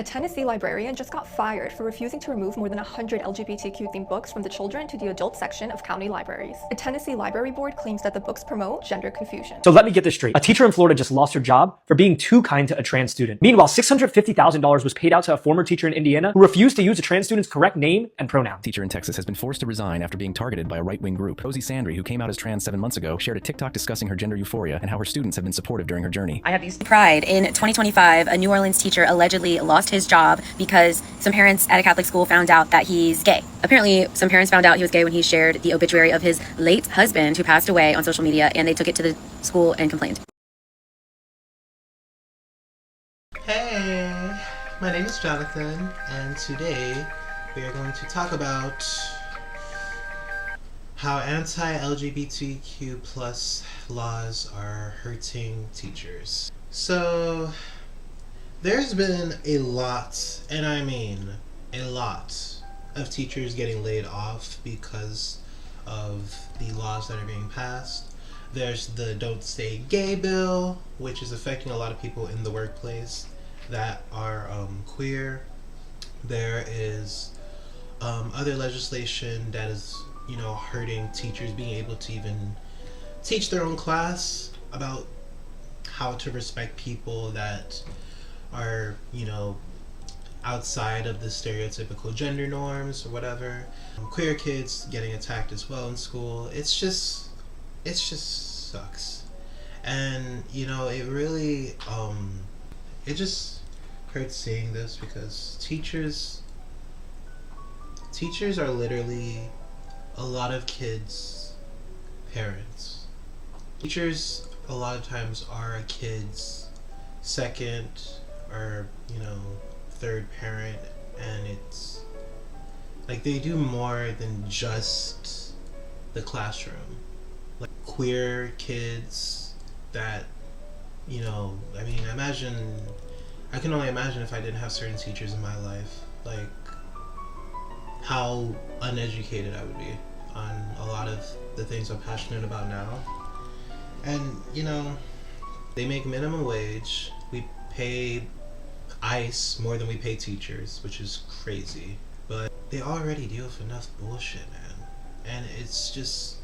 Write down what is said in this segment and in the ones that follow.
A Tennessee librarian just got fired for refusing to remove more than 100 LGBTQ-themed books from the children to the adult section of county libraries. A Tennessee library board claims that the books promote gender confusion. So let me get this straight. A teacher in Florida just lost her job for being too kind to a trans student. Meanwhile, $650,000 was paid out to a former teacher in Indiana who refused to use a trans student's correct name and pronoun. Teacher in Texas has been forced to resign after being targeted by a right-wing group. Rosie Sandry, who came out as trans 7 months ago, shared a TikTok discussing her gender euphoria and how her students have been supportive during her journey. I have these pride. In 2025, a New Orleans teacher allegedly lost his job because some parents at a Catholic school found out that he's gay. Apparently, some parents found out he was gay when he shared the obituary of his late husband who passed away on social media, and they took it to the school and complained. Hey, my name is Jønathan, and today we are going to talk about how anti-LGBTQ plus laws are hurting teachers. So, there's been a lot, and I mean a lot, of teachers getting laid off because of the laws that are being passed. There's the Don't Stay Gay bill, which is affecting a lot of people in the workplace that are queer. There is other legislation that is, hurting teachers being able to even teach their own class about how to respect people that are, outside of the stereotypical gender norms or whatever. Queer kids getting attacked as well in school. It just sucks. And, it really, it just hurts seeing this because teachers are literally a lot of kids' parents. Teachers a lot of times are a kid's second or, third parent, and it's like they do more than just the classroom. Like queer kids that, I can only imagine if I didn't have certain teachers in my life, like how uneducated I would be on a lot of the things I'm passionate about now. And, they make minimum wage. We pay ICE more than we pay teachers, which is crazy. But they already deal with enough bullshit, man. And it's just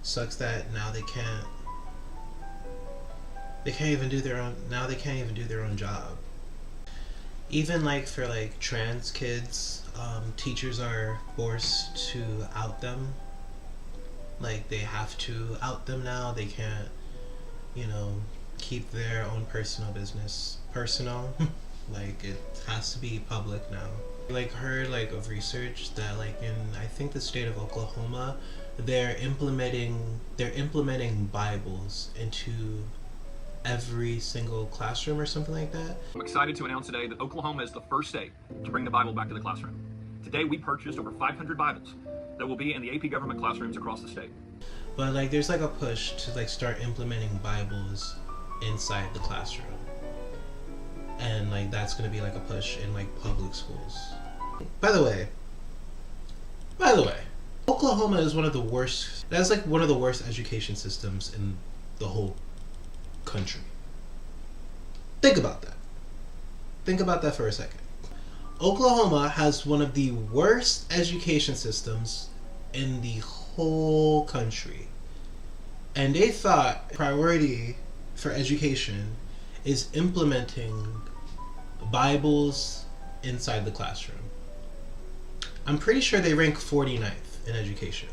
sucks that now they can't even do their own job. Even for trans kids, teachers are forced to out them. Like they have to out them now. They can't, keep their own personal business personal. Like it has to be public now. Heard of research that in I think the state of Oklahoma, they're implementing Bibles into every single classroom or something like that. I'm excited to announce today that Oklahoma is the first state to bring the Bible back to the classroom. Today we purchased over 500 Bibles that will be in the AP government classrooms across the state. But there's a push to start implementing Bibles inside the classroom. And that's gonna be a push in public schools. By the way, Oklahoma is one of the worst. That's one of the worst education systems in the whole country. Think about that. Think about that for a second. Oklahoma has one of the worst education systems in the whole country. And they thought priority for education is implementing Bibles inside the classroom. I'm pretty sure they rank 49th in education.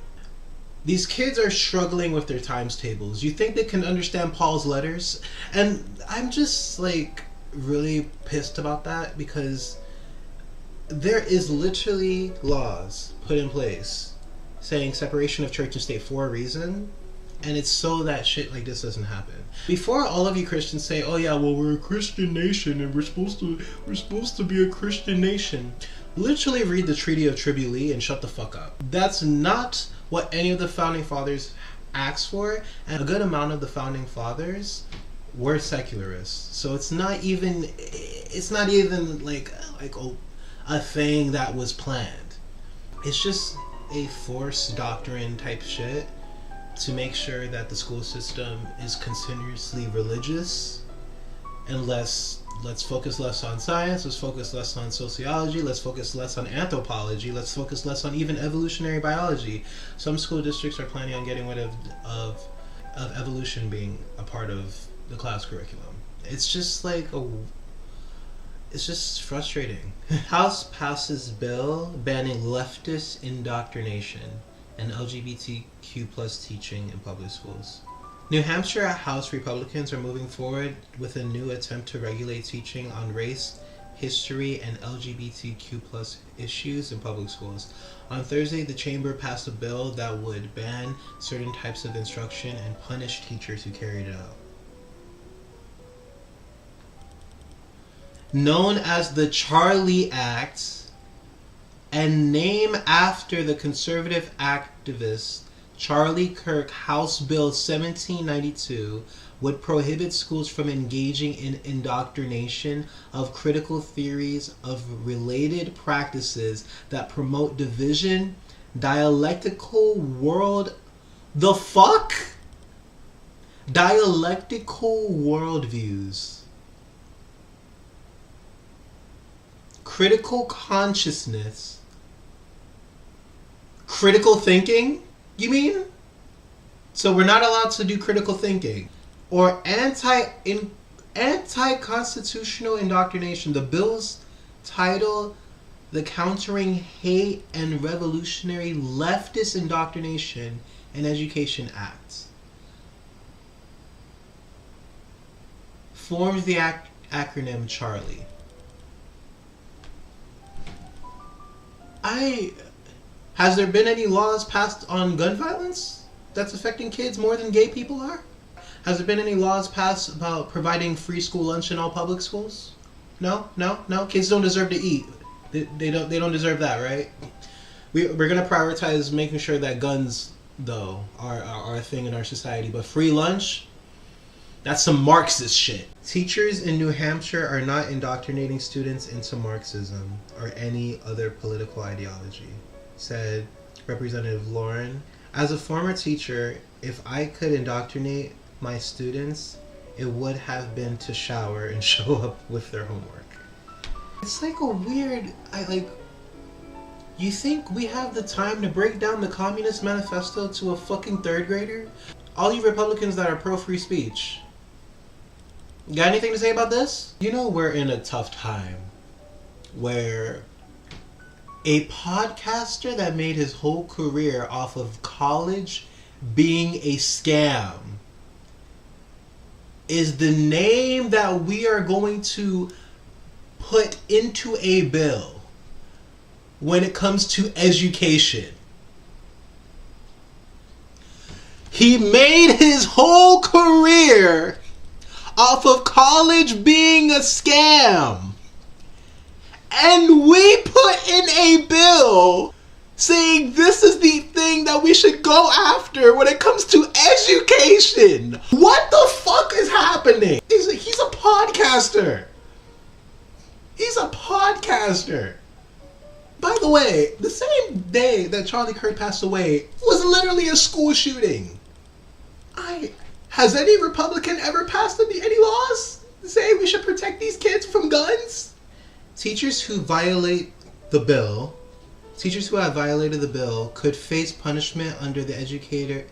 These kids are struggling with their times tables. You think they can understand Paul's letters? And I'm just really pissed about that because there is literally laws put in place saying separation of church and state for a reason, and it's so that shit like this doesn't happen. Before all of you Christians say, oh yeah, well we're a Christian nation and we're supposed to be a Christian nation, literally read the Treaty of Triboulet and shut the fuck up. That's not what any of the founding fathers asked for, and a good amount of the founding fathers were secularists. So it's not even a thing that was planned. It's just a forced doctrine type shit to make sure that the school system is continuously religious and let's focus less on science, let's focus less on sociology, let's focus less on anthropology, let's focus less on even evolutionary biology. Some school districts are planning on getting rid of evolution being a part of the class curriculum. It's just like it's just frustrating. House passes bill banning leftist indoctrination and LGBTQ plus teaching in public schools. New Hampshire House Republicans are moving forward with a new attempt to regulate teaching on race, history, and LGBTQ plus issues in public schools. On Thursday, the chamber passed a bill that would ban certain types of instruction and punish teachers who carried it out. Known as the Charlie Act, and named after the conservative activist Charlie Kirk, House Bill 1792 would prohibit schools from engaging in indoctrination of critical theories of related practices that promote division, dialectical worldviews, critical consciousness, critical thinking, you mean? So we're not allowed to do critical thinking. Or anti-constitutional indoctrination. The bill's title, the Countering Hate and Revolutionary Leftist Indoctrination in Education Act, forms the acronym Charlie. Has there been any laws passed on gun violence that's affecting kids more than gay people are? Has there been any laws passed about providing free school lunch in all public schools? No. Kids don't deserve to eat. They don't deserve that, right? We're gonna prioritize making sure that guns, though, are a thing in our society. But free lunch, that's some Marxist shit. Teachers in New Hampshire are not indoctrinating students into Marxism or any other political ideology, said Representative Lauren. As a former teacher, if I could indoctrinate my students, it would have been to shower and show up with their homework. It's like a weird, you think we have the time to break down the Communist Manifesto to a fucking third grader? All you Republicans that are pro-free speech, got anything to say about this? You know we're in a tough time where a podcaster that made his whole career off of college being a scam is the name that we are going to put into a bill when it comes to education. He made his whole career off of college being a scam. And we put in a bill saying this is the thing that we should go after when it comes to education. What the fuck is happening? He's a podcaster. He's a podcaster. By the way, the same day that Charlie Kirk passed away was literally a school shooting. Has any Republican ever passed any laws to say we should protect these kids from guns? Teachers who have violated the bill could face punishment under the Educator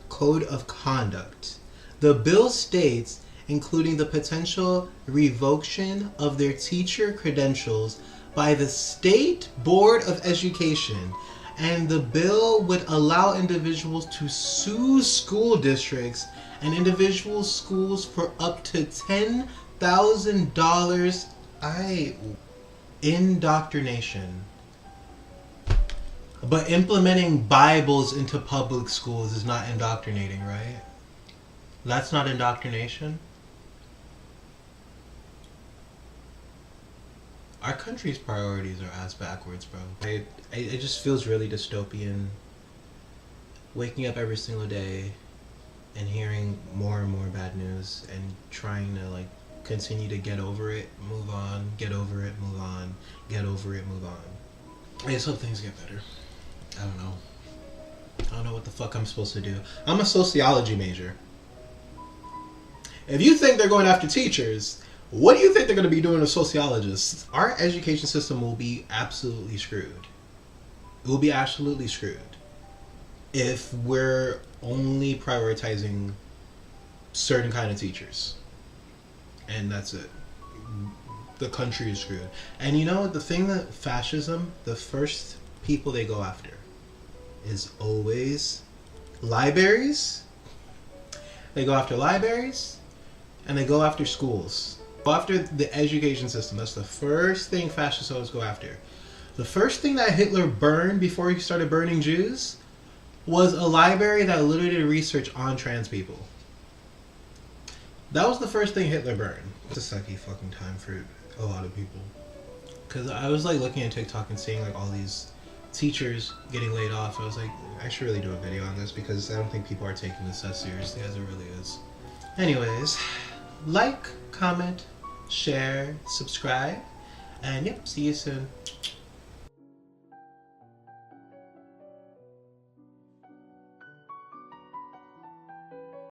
Code of Conduct. The bill states, including the potential revocation of their teacher credentials by the State Board of Education, and the bill would allow individuals to sue school districts and individual schools for up to $10,000. Indoctrination. But implementing Bibles into public schools is not indoctrinating, right? That's not indoctrination. Our country's priorities are ass backwards, bro. It just feels really dystopian. Waking up every single day and hearing more and more bad news and trying to continue to get over it, move on, get over it, move on, get over it, move on. I just hope things get better. I don't know what the fuck I'm supposed to do. I'm a sociology major. If you think they're going after teachers, What do you think they're going to be doing to sociologists? Our education system will be absolutely screwed. It will be absolutely screwed if we're only prioritizing certain kind of teachers. And that's it. The country is screwed. And you know, the thing that fascism, the first people they go after is always libraries. They go after libraries and they go after schools. Go after the education system. That's the first thing fascists always go after. The first thing that Hitler burned before he started burning Jews was a library that literally did research on trans people. That was the first thing Hitler burned. It's a sucky fucking time for a lot of people. Because I was like looking at TikTok and seeing like all these teachers getting laid off. I was like, I should really do a video on this because I don't think people are taking this as seriously as it really is. Anyways, like, comment, share, subscribe, and yep, see you soon.